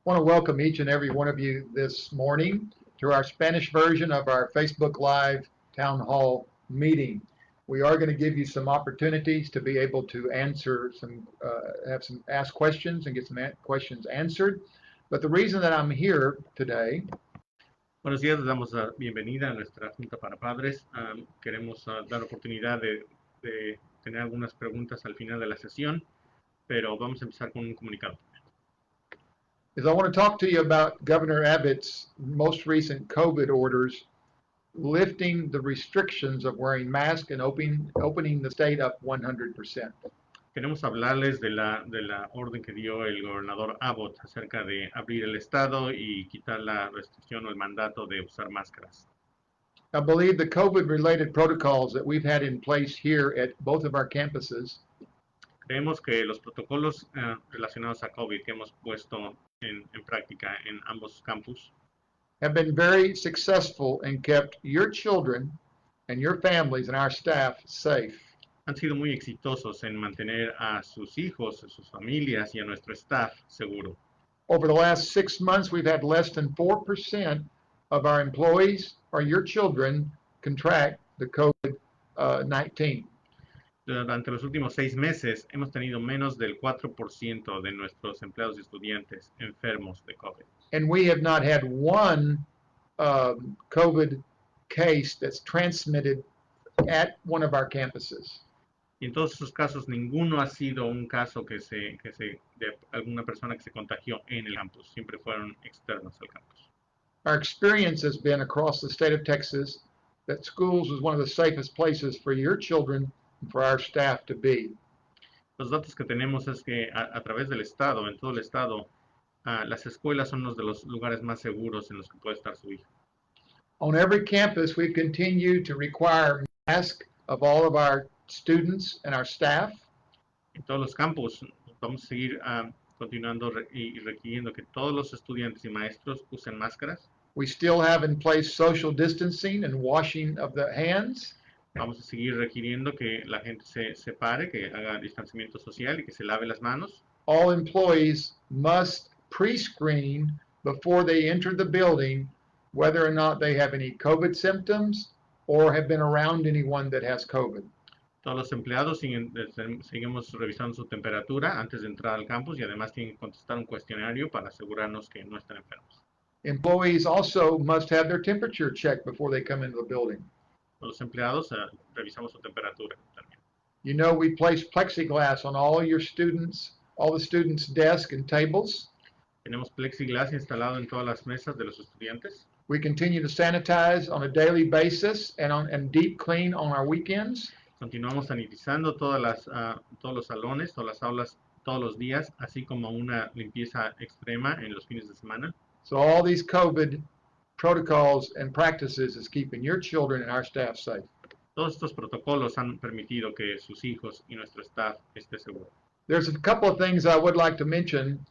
want to welcome each and every one of you this morning to our Spanish version of our Facebook Live Town Hall meeting. We are going to give you some opportunities to be able to answer ask questions and get some questions answered. But the reason that I'm here today. Buenos días, les damos la bienvenida a nuestra Junta para Padres. Queremos dar oportunidad de tener algunas preguntas al final de la sesión, pero vamos a empezar con un comunicado. Is I want to talk to you about Governor Abbott's most recent COVID orders, lifting the restrictions of wearing masks and opening the state up 100%. Queremos hablarles de la orden que dio el gobernador Abbott acerca de abrir el estado y quitar la restricción o el mandato de usar máscaras. I believe the COVID-related protocols that we've had in place here at both of our campuses Creemos que los protocolos relacionados a COVID que hemos puesto en práctica en ambos campus have been very successful and kept your children and your families and our staff safe. han sido muy exitosos en mantener a sus hijos, a sus familias y a nuestro staff seguro. Over the last 6 months, we've had less than 4% of our employees or your children contract the COVID-19. Durante los últimos 6 meses hemos tenido menos del 4% de nuestros empleados y estudiantes enfermos de COVID. And we have not had one COVID case that's transmitted at one of our campuses. Y en todos esos casos, ninguno ha sido un caso de alguna persona que se contagió en el campus. Siempre fueron externos al campus. Our experience has been across the state of Texas that schools is one of the safest places for your children and for our staff to be. Los datos que tenemos es que a través del estado, en todo el estado, las escuelas son uno de los lugares más seguros en los que puede estar su hijo. On every campus, we continue to require masks of all of our students and our staff. En todos los campus vamos a seguir continuando y requiriendo que todos los estudiantes y maestros usen máscaras. We still have in place social distancing and washing of the hands. Vamos a seguir requiriendo que la gente se separe, que haga distanciamiento social y que se lave las manos. All employees must pre-screen before they enter the building whether or not they have any COVID symptoms or have been around anyone that has COVID. Todos los empleados seguimos revisando su temperatura antes de entrar al campus y además tienen que contestar un cuestionario para asegurarnos que no están enfermos. Employees also must have their temperature checked before they come into the building. Los empleados revisamos su temperatura también. You know, we place plexiglass on all the students' desks and tables. Tenemos plexiglass instalado en todas las mesas de los estudiantes. We continue to sanitize on a daily basis and deep clean on our weekends. Continuamos sanitizando todos los salones, todas las aulas, todos los días, así como una limpieza extrema en los fines de semana. So all these COVID protocols and practices is keeping your children and our staff safe. Todos estos protocolos han permitido que sus hijos y nuestro staff esté seguro. There's a couple of things I would like to mention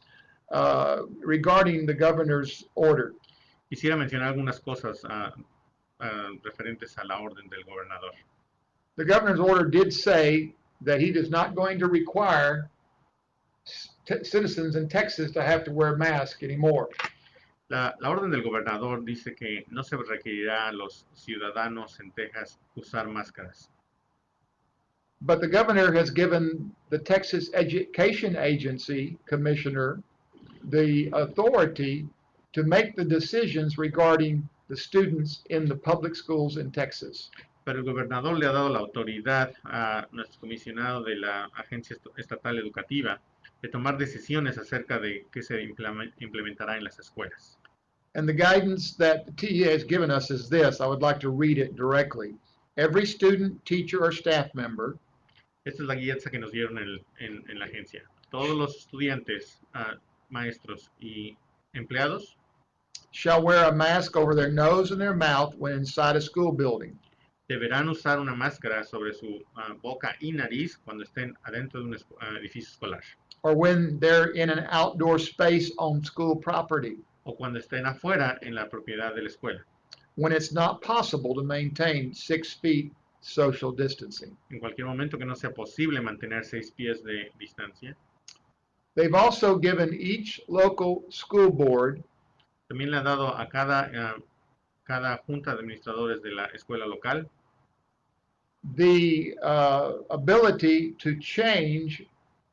regarding the governor's order. Quisiera mencionar algunas cosas referentes a la orden del gobernador. The governor's order did say that he is not going to require citizens in Texas to have to wear masks anymore. La orden del gobernador dice que no se requerirá a los ciudadanos en Texas usar máscaras. But the governor has given the Texas Education Agency commissioner the authority to make the decisions regarding the students in the public schools in Texas. Pero el gobernador le ha dado la autoridad a nuestro comisionado de la Agencia Estatal Educativa de tomar decisiones acerca de qué se implementará en las escuelas. And the guidance that the TEA has given us is this. I would like to read it directly. Every student, teacher, or staff member. Esta es la guía que nos dieron en la agencia. Todos los estudiantes, maestros y empleados shall wear a mask over their nose and their mouth when inside a school building. Deberán usar una máscara sobre su boca y nariz cuando estén adentro de un edificio escolar. Or when they're in an outdoor space on school property. O cuando estén afuera en la propiedad de la escuela. When it's not possible to maintain 6 feet social distancing. En cualquier momento que no sea posible mantener 6 pies de distancia. They've also given each local school board También le ha dado a cada junta de administradores de la escuela local the ability to change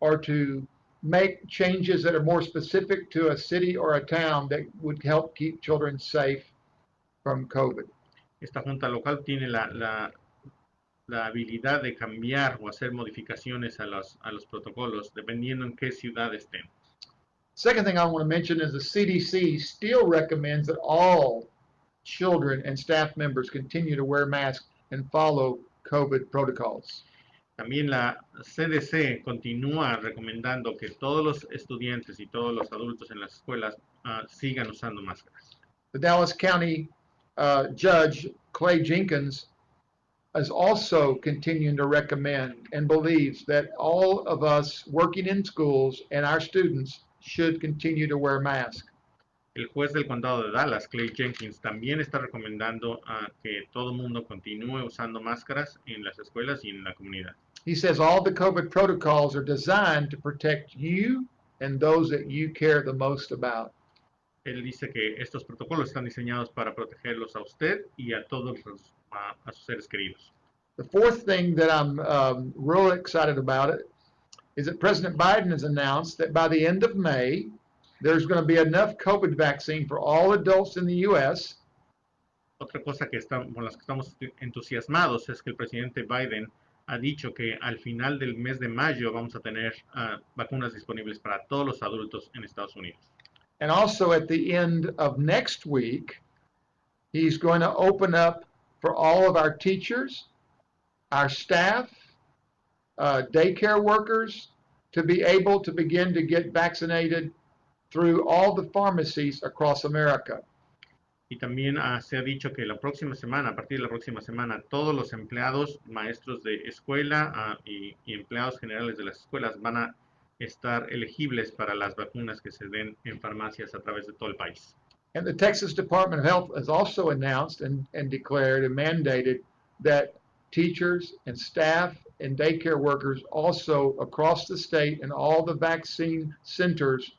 or to make changes that are more specific to a city or a town that would help keep children safe from COVID. Esta junta local tiene la habilidad de cambiar o hacer modificaciones a los protocolos dependiendo en qué ciudad estén. Second thing I want to mention is the CDC still recommends that all children and staff members continue to wear masks and follow COVID protocols. También la CDC continúa recomendando que todos los estudiantes y todos los adultos en las escuelas sigan usando máscaras. The Dallas County Judge Clay Jenkins is also continuing to recommend and believes that all of us working in schools and our students should continue to wear masks. El juez del condado de Dallas, Clay Jenkins, también está recomendando que todo el mundo continúe usando máscaras en las escuelas y en la comunidad. He says all the COVID protocols are designed to protect you and those that you care the most about. Él dice que estos protocolos están diseñados para protegerlos a usted y a todos a sus seres queridos. The fourth thing that I'm really excited about it is that President Biden has announced that by the end of May, there's going to be enough COVID vaccine for all adults in the U.S. Otra cosa con las que estamos entusiasmados es que el presidente Biden ha dicho que al final del mes de mayo vamos a tener vacunas disponibles para todos los adultos en Estados Unidos. And also at the end of next week, he's going to open up for all of our teachers, our staff, daycare workers, to be able to begin to get vaccinated through all the pharmacies across America. Y también se ha dicho que la próxima semana, a partir de la próxima semana, todos los empleados, maestros de escuela y empleados generales de las escuelas van a estar elegibles para las vacunas que se den en farmacias a través de todo el país. And the Texas Department of Health has also announced and declared and mandated that teachers and staff and daycare workers also across the state and all the vaccine centers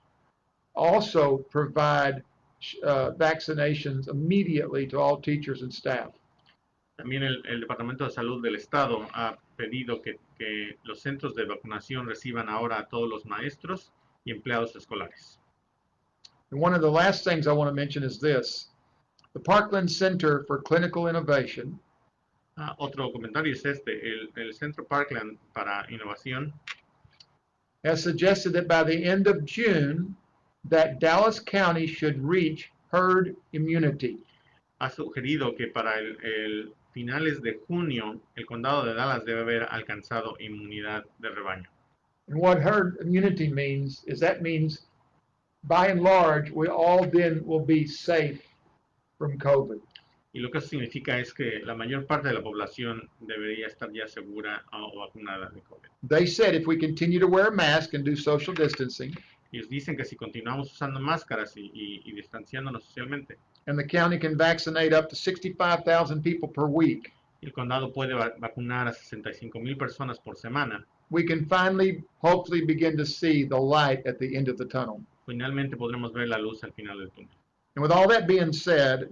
also provide vaccinations immediately to all teachers and staff. También el Departamento de Salud del Estado ha pedido que los centros de vacunación reciban ahora a todos los maestros y empleados escolares. And one of the last things I want to mention is this. The Parkland Center for Clinical Innovation Otro comentario es el Centro Parkland para Innovación has suggested that by the end of June, that Dallas County should reach herd immunity. ha sugerido que para el finales de junio el condado de Dallas debe haber alcanzado inmunidad de rebaño. And what herd immunity means is that means, by and large, we all then will be safe from COVID. Y lo que eso significa es que la mayor parte de la población debería estar ya segura o vacunada de COVID. They said if we continue to wear a mask and do social distancing, Ellos dicen que si continuamos usando máscaras y distanciándonos socialmente, and the county can vaccinate up to 65,000 people per week, el condado puede vacunar a 65,000 personas por semana. we can finally, hopefully, begin to see the light at the end of the tunnel. Finalmente podremos ver la luz al final del túnel. And with all that being said,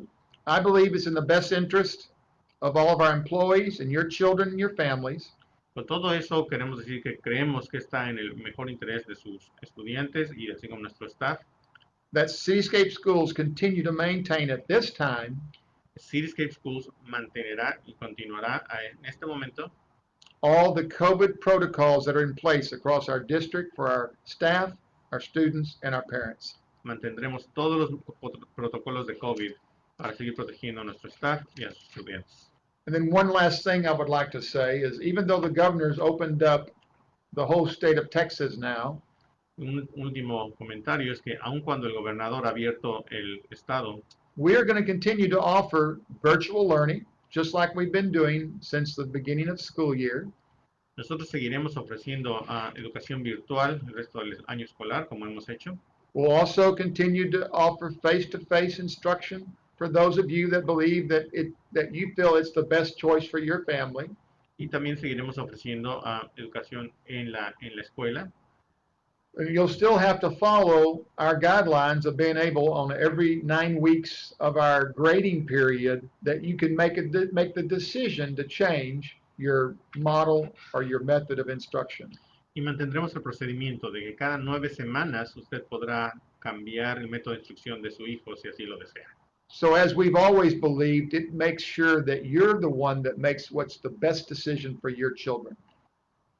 I believe it's in the best interest of all of our employees and your children and your families Con todo eso queremos decir que creemos que está en el mejor interés de sus estudiantes y así como nuestro staff. that Cityscape Schools continue to maintain at this time Cityscape Schools mantendrá y continuará en este momento all the COVID protocols that are in place across our district for our staff, our students, and our parents. mantendremos todos los protocolos de COVID para seguir protegiendo a nuestro staff y a sus estudiantes. And then one last thing I would like to say is even though the governor's opened up the whole state of Texas now, Un último comentario es que aun cuando el gobernador ha abierto el estado, we are going to continue to offer virtual learning, just like we've been doing since the beginning of the school year. nosotros seguiremos ofreciendo educación virtual el resto del año escolar, como hemos hecho. We'll also continue to offer face-to-face instruction for those of you that believe that you feel it's the best choice for your family. Y también seguiremos ofreciendo educación en la escuela. You'll still have to follow our guidelines of being able on every 9 weeks of our grading period that you can make the decision to change your model or your method of instruction. Y mantendremos el procedimiento de que cada 9 semanas usted podrá cambiar el método de instrucción de su hijo si así lo desea. So as we've always believed, it makes sure that you're the one that makes what's the best decision for your children.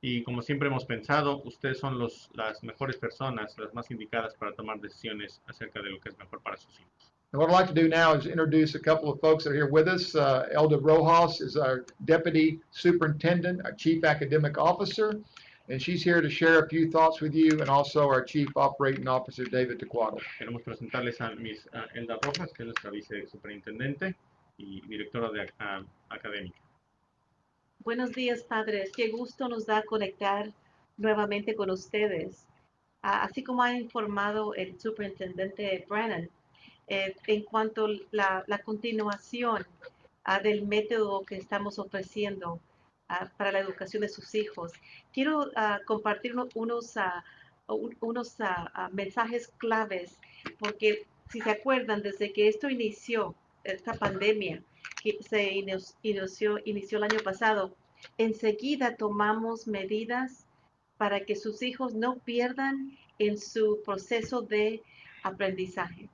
Y como siempre hemos pensado, ustedes son las mejores personas, las más indicadas para tomar decisiones acerca de lo que es mejor para sus hijos. And what I'd like to do now is introduce a couple of folks that are here with us. Elda Rojas is our Deputy Superintendent, our Chief Academic Officer, and she's here to share a few thoughts with you, and also our Chief Operating Officer, David Tecuado. Queremos presentarles a Miss Elda Rojas, que es nuestra vicesuperintendente y directora de académica. Buenos días, padres. Qué gusto nos da conectar nuevamente con ustedes. Así como ha informado el superintendente Brennan, en cuanto a la continuación del método que estamos ofreciendo para la educación de sus hijos, quiero compartir unos mensajes claves, porque si se acuerdan, desde que esto inició, esta pandemia, que se inició el año pasado, enseguida tomamos medidas para que sus hijos no pierdan en su proceso de aprendizaje.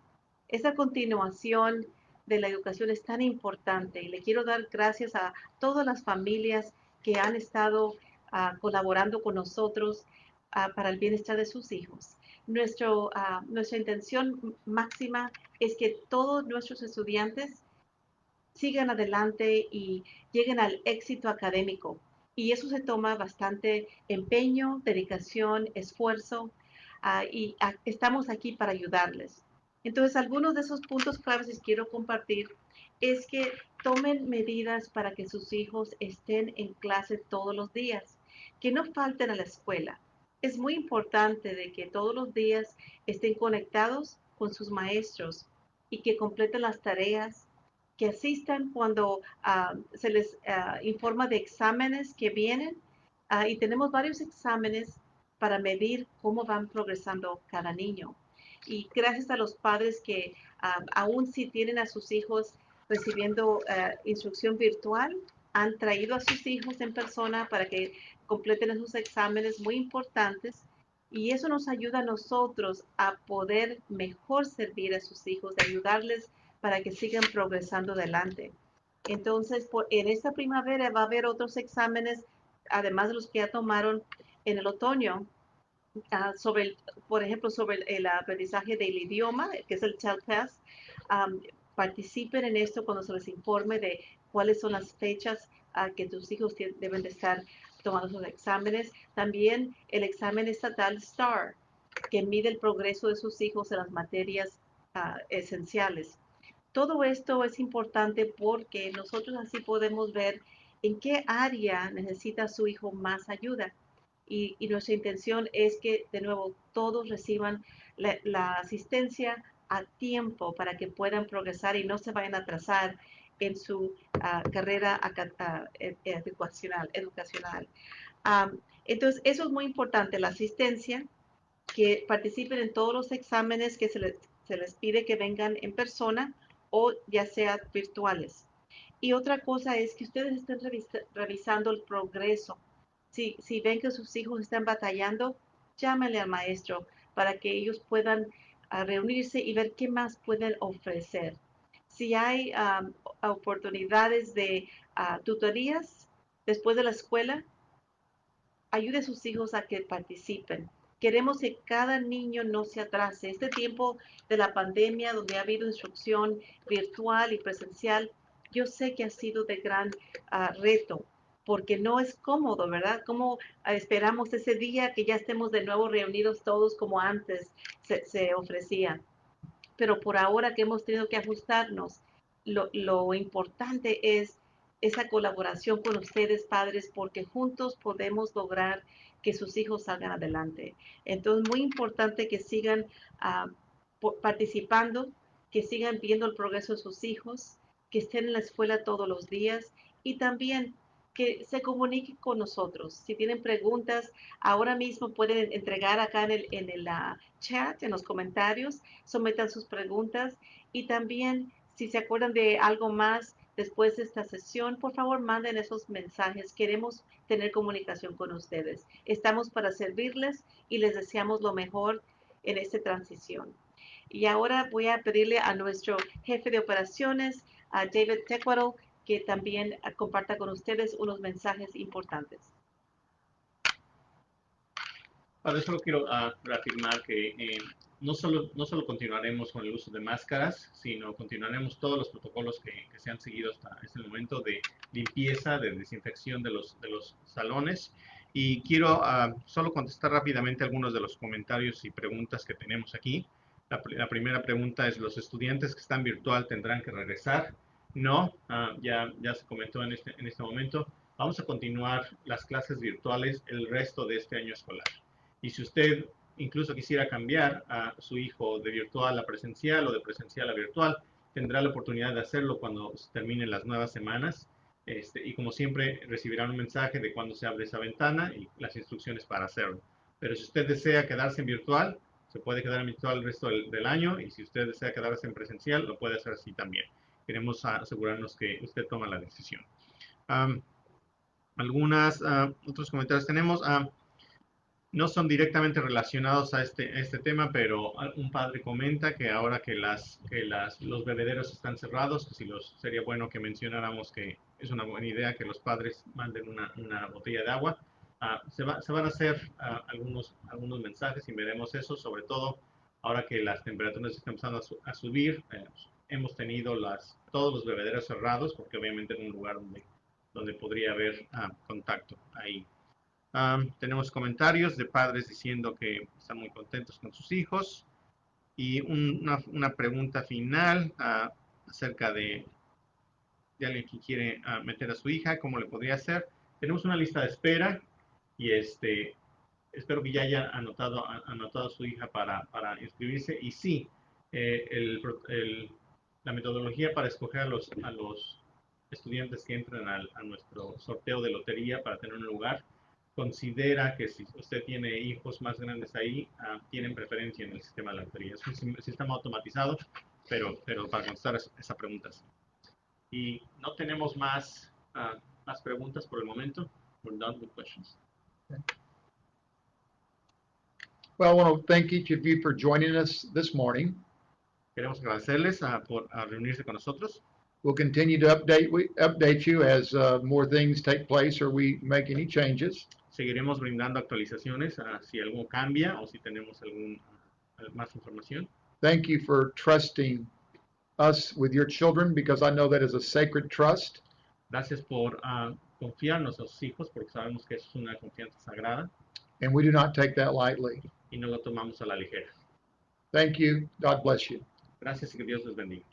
Esa continuación de la educación es tan importante y le quiero dar gracias a todas las familias que han estado colaborando con nosotros para el bienestar de sus hijos. Nuestra intención máxima es que todos nuestros estudiantes sigan adelante y lleguen al éxito académico. Y eso se toma bastante empeño, dedicación, esfuerzo, y estamos aquí para ayudarles. Entonces, algunos de esos puntos claves que quiero compartir es que tomen medidas para que sus hijos estén en clase todos los días, que no falten a la escuela. Es muy importante de que todos los días estén conectados con sus maestros y que completen las tareas, que asistan cuando se les informa de exámenes que vienen, y tenemos varios exámenes para medir cómo van progresando cada niño. Y gracias a los padres que aún si tienen a sus hijos recibiendo instrucción virtual, han traído a sus hijos en persona para que completen esos exámenes muy importantes, y eso nos ayuda a nosotros a poder mejor servir a sus hijos, de ayudarles para que sigan progresando adelante. Entonces, en esta primavera va a haber otros exámenes, además de los que ya tomaron en el otoño, por ejemplo, sobre el aprendizaje del idioma, que es el TEL Test. Participen en esto cuando se les informe de cuáles son las fechas que tus hijos deben de estar tomando sus exámenes. También el examen estatal STAR, que mide el progreso de sus hijos en las materias esenciales. Todo esto es importante porque nosotros así podemos ver en qué área necesita su hijo más ayuda. Y nuestra intención es que, de nuevo, todos reciban la asistencia a tiempo para que puedan progresar y no se vayan a atrasar en su carrera educacional. Entonces, eso es muy importante, la asistencia, que participen en todos los exámenes que se les pide que vengan en persona o ya sea virtuales. Y otra cosa es que ustedes estén revisando el progreso. Si ven que sus hijos están batallando, llámenle al maestro para que ellos puedan reunirse y ver qué más pueden ofrecer. Si hay oportunidades de tutorías después de la escuela, ayude a sus hijos a que participen. Queremos que cada niño no se atrase. Este tiempo de la pandemia, donde ha habido instrucción virtual y presencial, yo sé que ha sido de gran reto, porque no es cómodo, ¿verdad? ¿Cómo esperamos ese día que ya estemos de nuevo reunidos todos como antes se ofrecía? Pero por ahora que hemos tenido que ajustarnos, lo importante es esa colaboración con ustedes, padres, porque juntos podemos lograr que sus hijos salgan adelante. Entonces, muy importante que sigan participando, que sigan viendo el progreso de sus hijos, que estén en la escuela todos los días, y también que se comuniquen con nosotros. Si tienen preguntas, ahora mismo pueden entregar acá en el chat, en los comentarios, sometan sus preguntas y también si se acuerdan de algo más después de esta sesión, por favor manden esos mensajes. Queremos tener comunicación con ustedes. Estamos para servirles y les deseamos lo mejor en esta transición. Y ahora voy a pedirle a nuestro jefe de operaciones, a David Tecuaro, que también comparta con ustedes unos mensajes importantes. Para eso quiero reafirmar que no solo continuaremos con el uso de máscaras, sino continuaremos todos los protocolos que se han seguido hasta este momento de limpieza, de desinfección de los salones. Y quiero solo contestar rápidamente algunos de los comentarios y preguntas que tenemos aquí. La primera pregunta es, ¿los estudiantes que están virtual tendrán que regresar? No, ya se comentó en este momento. Vamos a continuar las clases virtuales el resto de este año escolar. Y si usted incluso quisiera cambiar a su hijo de virtual a presencial o de presencial a virtual, tendrá la oportunidad de hacerlo cuando terminen las nuevas semanas. Y como siempre, recibirán un mensaje de cuándo se abre esa ventana y las instrucciones para hacerlo. Pero si usted desea quedarse en virtual, se puede quedar en virtual el resto del año, y si usted desea quedarse en presencial, lo puede hacer así también. Queremos asegurarnos que usted toma la decisión. Otros comentarios tenemos. No son directamente relacionados a este tema, pero un padre comenta que ahora que los bebederos están cerrados, que sería bueno que mencionáramos que es una buena idea que los padres manden una botella de agua. Se van a hacer algunos mensajes y veremos eso, sobre todo ahora que las temperaturas están empezando a subir. Hemos tenido todos los bebederos cerrados, porque obviamente es un lugar donde podría haber contacto ahí. Tenemos comentarios de padres diciendo que están muy contentos con sus hijos. Y una pregunta final acerca de alguien que quiere meter a su hija, ¿cómo le podría hacer? Tenemos una lista de espera y espero que ya haya anotado a su hija para inscribirse. Y sí, la metodología para escoger a los estudiantes que entran a nuestro sorteo de lotería para tener un lugar considera que si usted tiene hijos más grandes ahí, tienen preferencia en el sistema de la lotería. Es un sistema automatizado, pero para contestar esa pregunta sí. Y no tenemos más preguntas por el momento. We're done with questions. Well, I want to thank each of you for joining us this morning. Queremos agradecerles por reunirse con nosotros. We'll continue to update you as more things take place or we make any changes. Seguiremos brindando actualizaciones si algo cambia o si tenemos más información. Thank you for trusting us with your children, because I know that is a sacred trust. Gracias por confiar en nuestros hijos, porque sabemos que eso es una confianza sagrada. And we do not take that lightly. Y no lo tomamos a la ligera. Thank you. God bless you. Gracias y que Dios les bendiga.